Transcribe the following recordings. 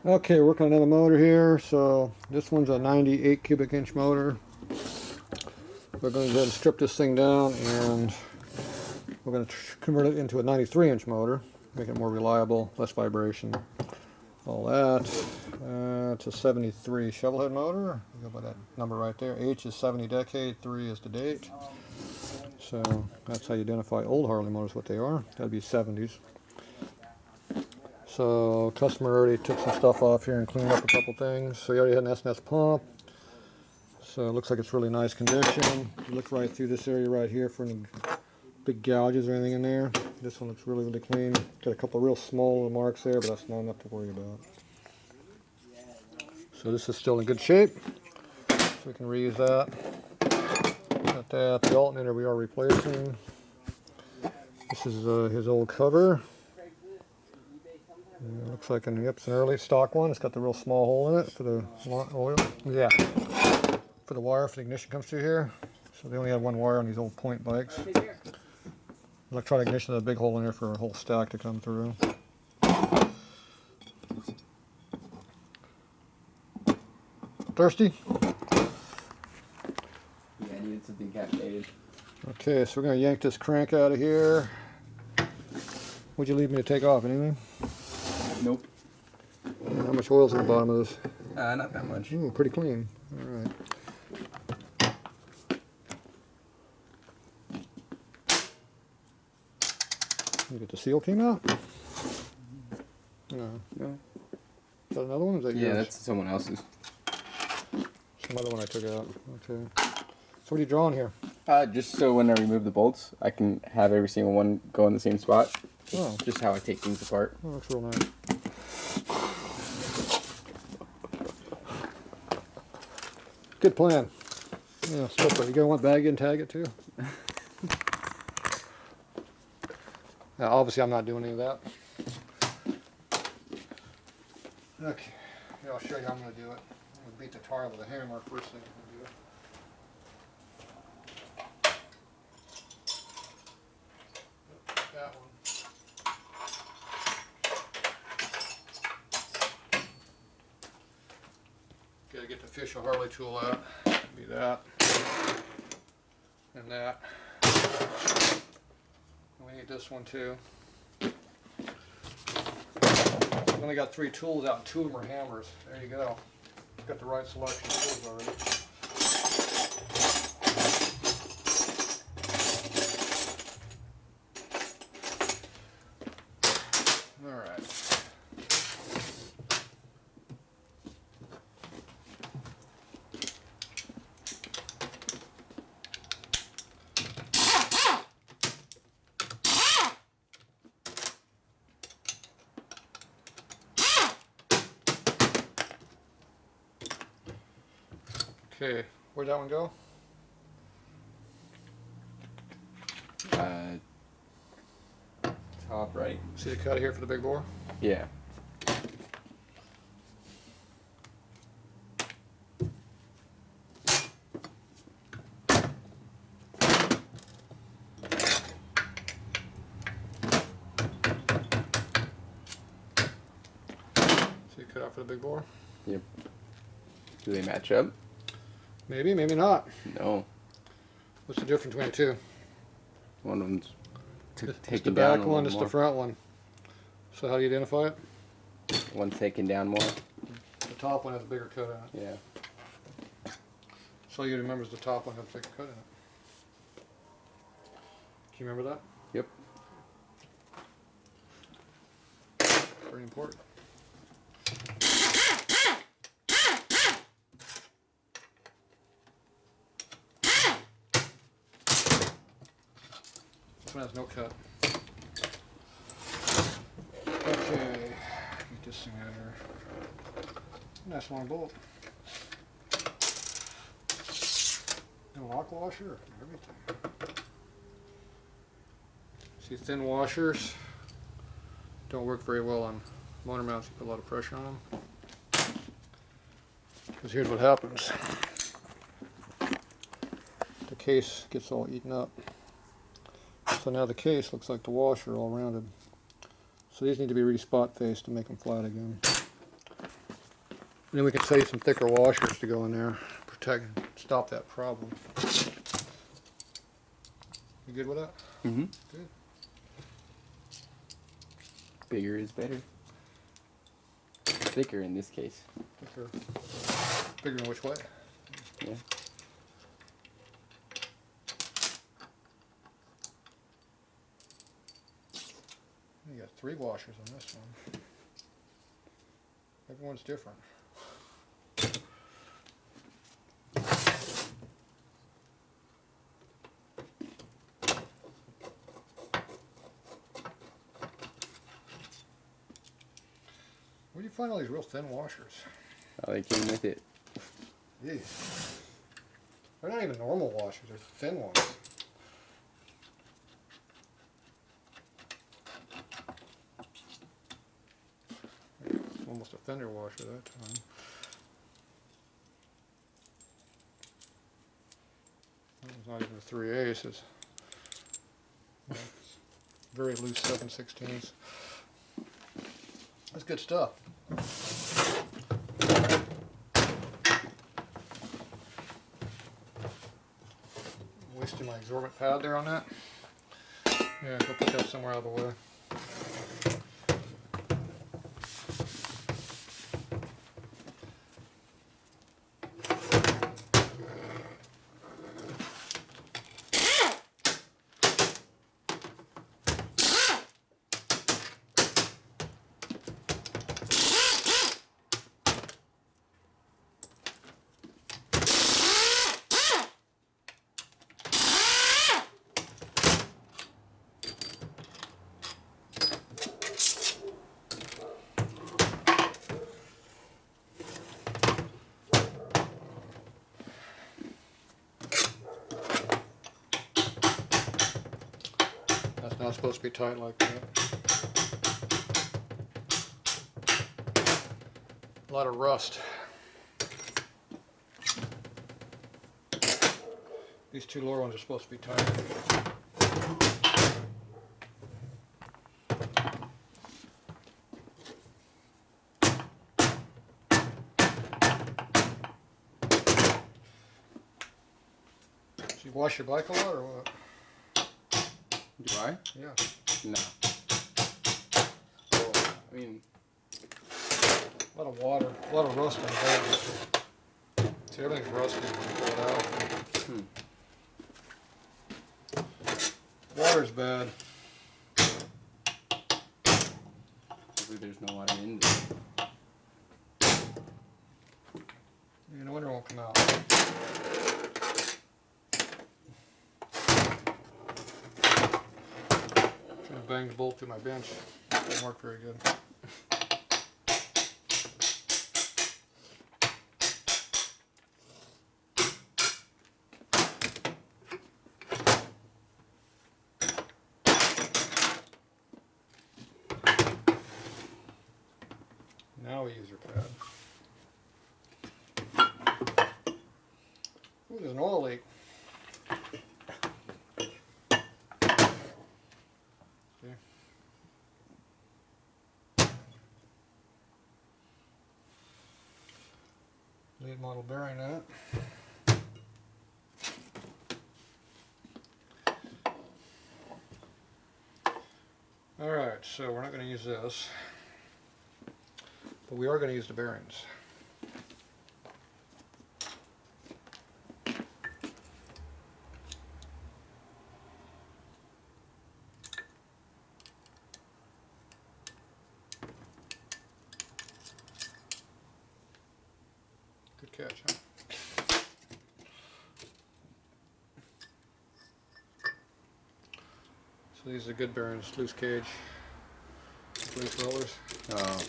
Okay, working on another motor here. So this one's a 98 cubic inch motor. We're going to go ahead and strip this thing down, and we're going to convert it into a 93 inch motor, make it more reliable, less vibration, all that. It's a 73 shovelhead motor. You go by that number right there. H is 70 decade, 3 is the date. So that's how you identify old Harley motors, what they are. That'd be 70s. So customer already took some stuff off here and cleaned up a couple things. So you already had an S&S pump. So it looks like it's really nice condition. You look right through this area right here for any big gouges or anything in there. This one looks really, really clean. Got a couple real small little marks there, but that's not enough to worry about. So this is still in good shape. So we can reuse that. Got that. The alternator we are replacing. This is his old cover. Looks like it's an early stock one. It's got the real small hole in it for the oil. Yeah, for the wire for the ignition comes through here. So they only had one wire on these old point bikes. Electronic ignition has a big hole in there for a whole stack to come through. Thirsty? Yeah, I needed something caffeinated. Okay, so we're going to yank this crank out of here. What'd you leave me to take off? Anything? Nope. How much oil's in the bottom of this? Not that much. Ooh, pretty clean. All right. You get the seal came out? No. No. Is that another one? Or is that yours? Yeah, that's someone else's. Some other one I took out. Okay. So what are you drawing here? Just so when I remove the bolts, I can have every single one go in the same spot. Oh. Just how I take things apart. Oh, looks real nice. Good plan. Yeah, so you gonna want bag and tag it too? Now, obviously, I'm not doing any of that. Okay, yeah, I'll show you how I'm gonna do it. I'm gonna beat the tire with a hammer first thing I'm gonna do. That one. Gotta get the official Harley tool out. Be that. And that. And we need this one too. We only got 3 tools out and 2 of them are hammers. There you go. Got the right selection of tools already. Alright. Okay, where'd that one go? Top right. See the cut here for the big bore? Yeah. See the cut out for the big bore? Yep. Do they match up? Maybe, maybe not. No. What's the difference between the two? One of them's It's taken the down back a one, little it's more. the front one. So how do you identify it? One's taken down more. The top one has a bigger cut in it. Yeah. So you remember the top one has a bigger cut in it. Can you remember that? Yep. Very important. This one has no cut. Okay, get this thing out of here. Nice long bolt. No lock washer, everything. See, thin washers don't work very well on motor mounts. You put a lot of pressure on them. Because here's what happens. The case gets all eaten up. So now the case looks like the washer all rounded. So these need to be re-spot faced to make them flat again. And then we can save some thicker washers to go in there, stop that problem. You good with that? Mm-hmm. Good. Bigger is better. Thicker in this case. Thicker. Bigger in which way? Yeah. You got 3 washers on this one. Everyone's different. Where do you find all these real thin washers? Oh, they came with it. Jeez. They're not even normal washers, they're thin ones. Almost a fender washer that time. That was not even a 3/8. It's very loose 7/16. That's good stuff. Wasting my absorbent pad there on that. Yeah, go put that somewhere out of the way. That's not supposed to be tight like that. A lot of rust. These 2 lower ones are supposed to be tight. Do you wash your bike a lot or what? Do I? Yeah. No. Well, I mean, A lot of water, a lot of rust on the bolts. See, everything's rusty when you pull it out. Water's bad. hopefully there's no water in this. Yeah, no wonder it won't come out. Trying to bang the bolt through my bench. Doesn't work very good. Now we use your pad. Ooh, there's an oil leak. Okay. Late model bearing that. Alright, so we're not going to use this, but we are going to use the bearings. Good catch, huh? So these are good bearings, loose cage, loose rollers. Oh.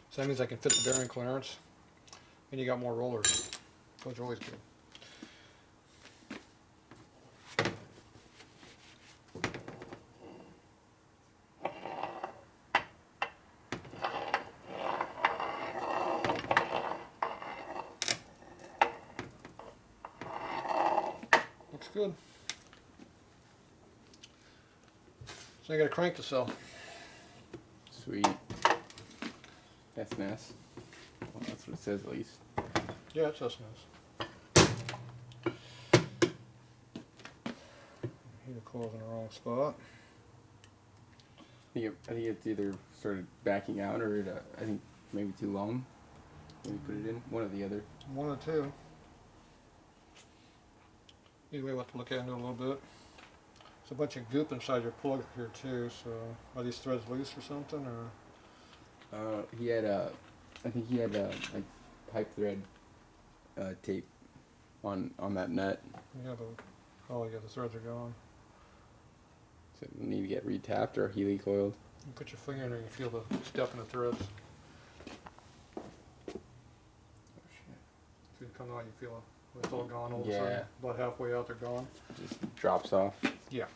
So that means I can fit the bearing clearance, and you got more rollers. Those are always good. Looks good. So I got a crank to sell. Sweet. That's nice. Well, that's what it says at least. Yeah, it's just nice. Heater coil's in the wrong spot. I think it's either started backing out or I think maybe too long. Maybe put it in one or the other. One or two. Either way, we'll have to look at it in a little bit. There's a bunch of goop inside your plug here too. So are these threads loose or something, or? He had I think he had like pipe thread tape on that nut. Yeah, but oh yeah, the threads are gone. So it need to get retapped or heli coiled. You put your finger in there and you feel the step in the threads. Oh shit! So you come out, you feel it's all gone all of a Yeah. sudden. About halfway out, they're gone. Just drops off. Yeah.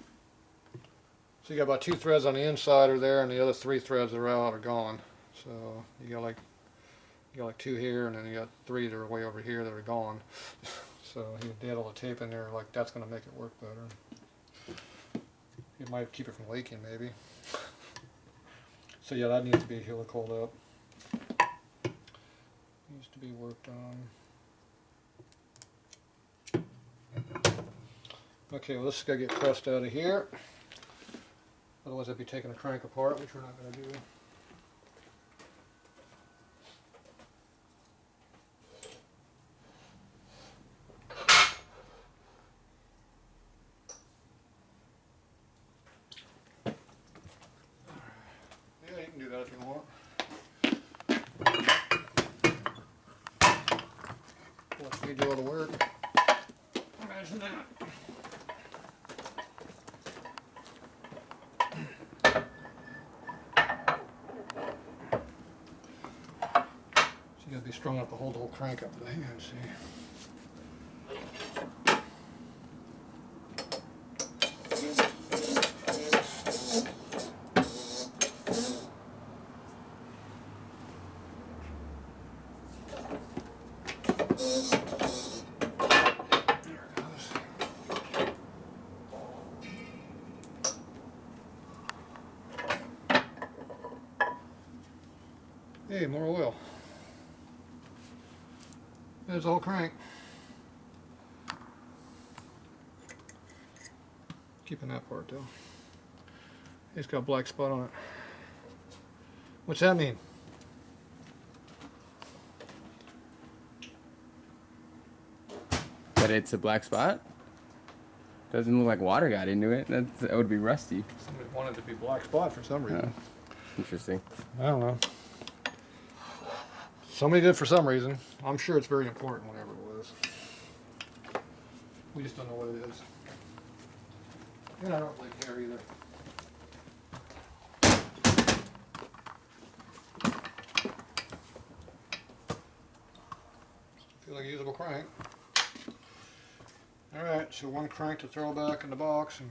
So you got about 2 threads on the inside are there, and the other 3 threads that are out are gone. So you got like 2 here, and then you got 3 that are way over here that are gone. So he did all the tape in there, like that's going to make it work better. It might keep it from leaking, maybe. So yeah, that needs to be helicoiled up. Needs to be worked on. Okay, well, this is going to get pressed out of here. Otherwise I'd be taking the crank apart, which we're not going to do. Yeah, you can do that if you want. Let me do all the work. Imagine that. So you gotta be strong enough to hold the whole crank up to the hand, see? Hey, more oil. There's the whole crank. Keeping that part though. It's got a black spot on it. What's that mean? But it's a black spot? Doesn't look like water got into it. That would be rusty. Somebody wanted it to be black spot for some reason. Interesting. I don't know. Somebody did for some reason. I'm sure it's very important, whatever it was. We just don't know what it is. And I don't really care either. Feel like a usable crank. Alright, so 1 crank to throw back in the box, and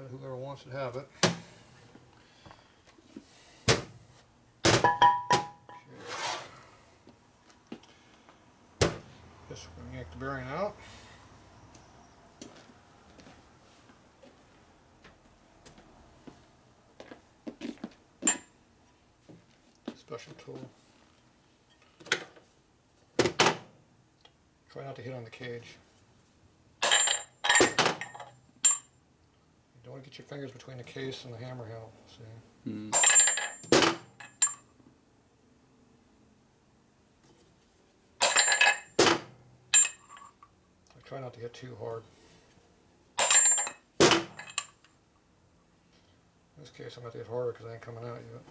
whoever wants to have it. Just going to yank the bearing out. Special tool. Try not to hit on the cage. You don't want to get your fingers between the case and the hammer handle. See? Mm. Try not to hit too hard. In this case, I'm going to hit harder because I ain't coming out yet.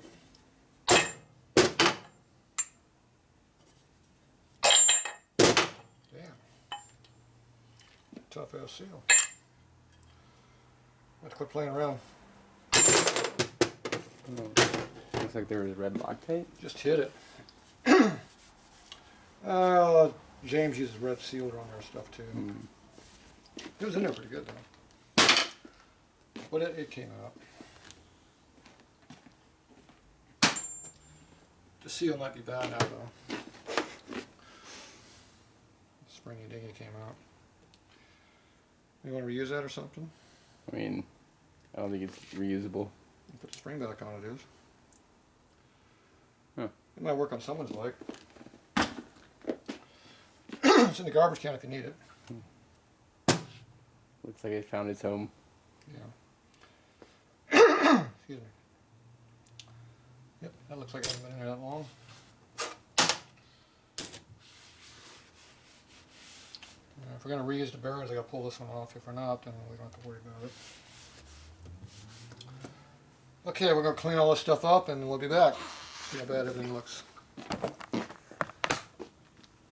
Damn. Tough ass seal. I have to quit playing around. Oh, looks like there was red Loctite. Just hit it. James uses red sealer on their stuff too. Mm. It was in there pretty good though. But it came out. The seal might be bad now though. Springy dingy came out. You want to reuse that or something? I mean, I don't think it's reusable. Put the spring back on it is. Huh. It might work on someone's bike. It's in the garbage can if you need it. Looks like it found its home. Yeah. Excuse me. Yep, that looks like it hasn't been in there that long. If we're going to reuse the bearings, I got to pull this one off. If we're not, then we don't have to worry about it. Okay, we're going to clean all this stuff up and we'll be back. See how bad everything looks.